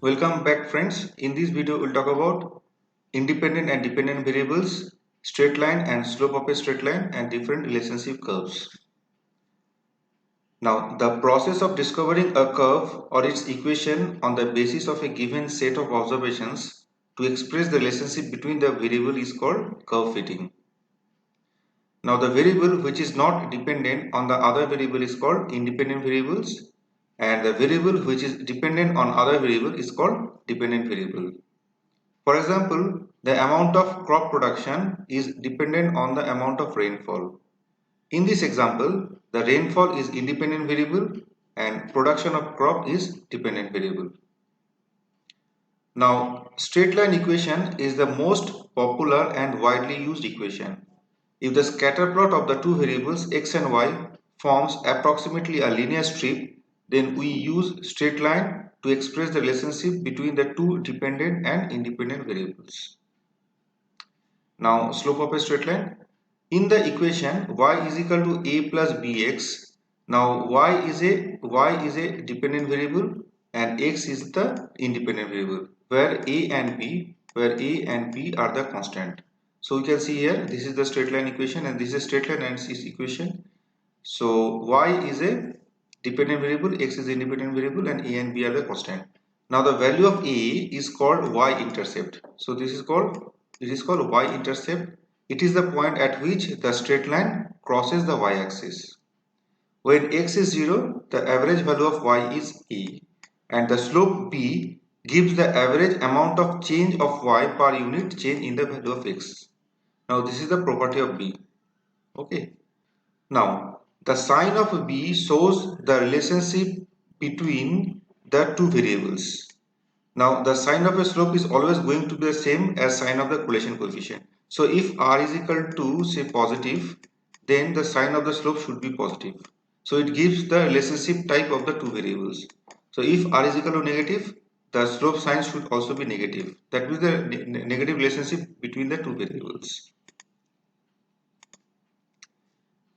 Welcome back friends. In this video we'll talk about independent and dependent variables, straight line and slope of a straight line and different relationship curves. Now the process of discovering a curve or its equation on the basis of a given set of observations to express the relationship between the variable is called curve fitting. Now the variable which is not dependent on the other variable is called independent variables, and the variable which is dependent on other variable is called dependent variable. For example, the amount of crop production is dependent on the amount of rainfall. In this example, the rainfall is independent variable and production of crop is dependent variable. Now, straight line equation is the most popular and widely used equation. If the scatter plot of the two variables x and y forms approximately a linear strip, then we use straight line to express the relationship between the two dependent and independent variables. Now, slope of a straight line. In the equation y is equal to a plus bx. Now y is a dependent variable and x is the independent variable, where a and b are the constant. So we can see here, this is the straight line equation and this is straight line and this equation. So y is a dependent variable, x is the independent variable, and a and b are the constant. Now the value of a is called y-intercept. So this is called y-intercept. It is the point at which the straight line crosses the y-axis. When x is 0, the average value of y is a, and the slope b gives the average amount of change of y per unit change in the value of x. Now this is the property of b. Okay. Now the sign of b shows the relationship between the two variables. Now the sign of a slope is always going to be the same as sign of the correlation coefficient. So if r is equal to say positive, then the sign of the slope should be positive. So it gives the relationship type of the two variables. So if r is equal to negative, the slope sign should also be negative. That means the negative relationship between the two variables.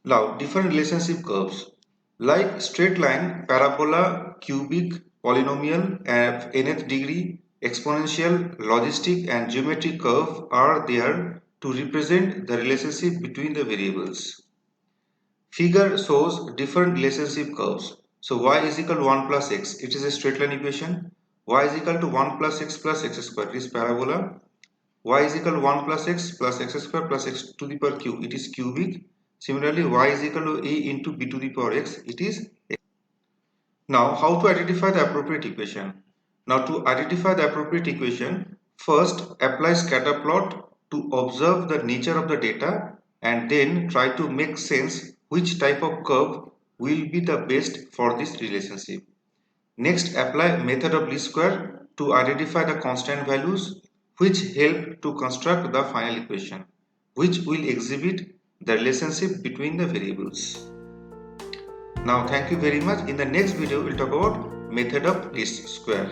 Now different relationship curves like straight line, parabola, cubic, polynomial, and nth degree, exponential, logistic, and geometric curve are there to represent the relationship between the variables. Figure shows different relationship curves. So y is equal to 1 plus x, it is a straight line equation. Y is equal to 1 plus x square, it is parabola. Y is equal to 1 plus x square plus x to the power q, it is cubic. Similarly, y is equal to a into b to the power x, it is x. Now, how to identify the appropriate equation? Now, to identify the appropriate equation, first apply scatter plot to observe the nature of the data and then try to make sense which type of curve will be the best for this relationship. Next, apply method of least square to identify the constant values which help to construct the final equation, which will exhibit the relationship between the variables. Now thank you very much. In the next video we'll talk about method of least square.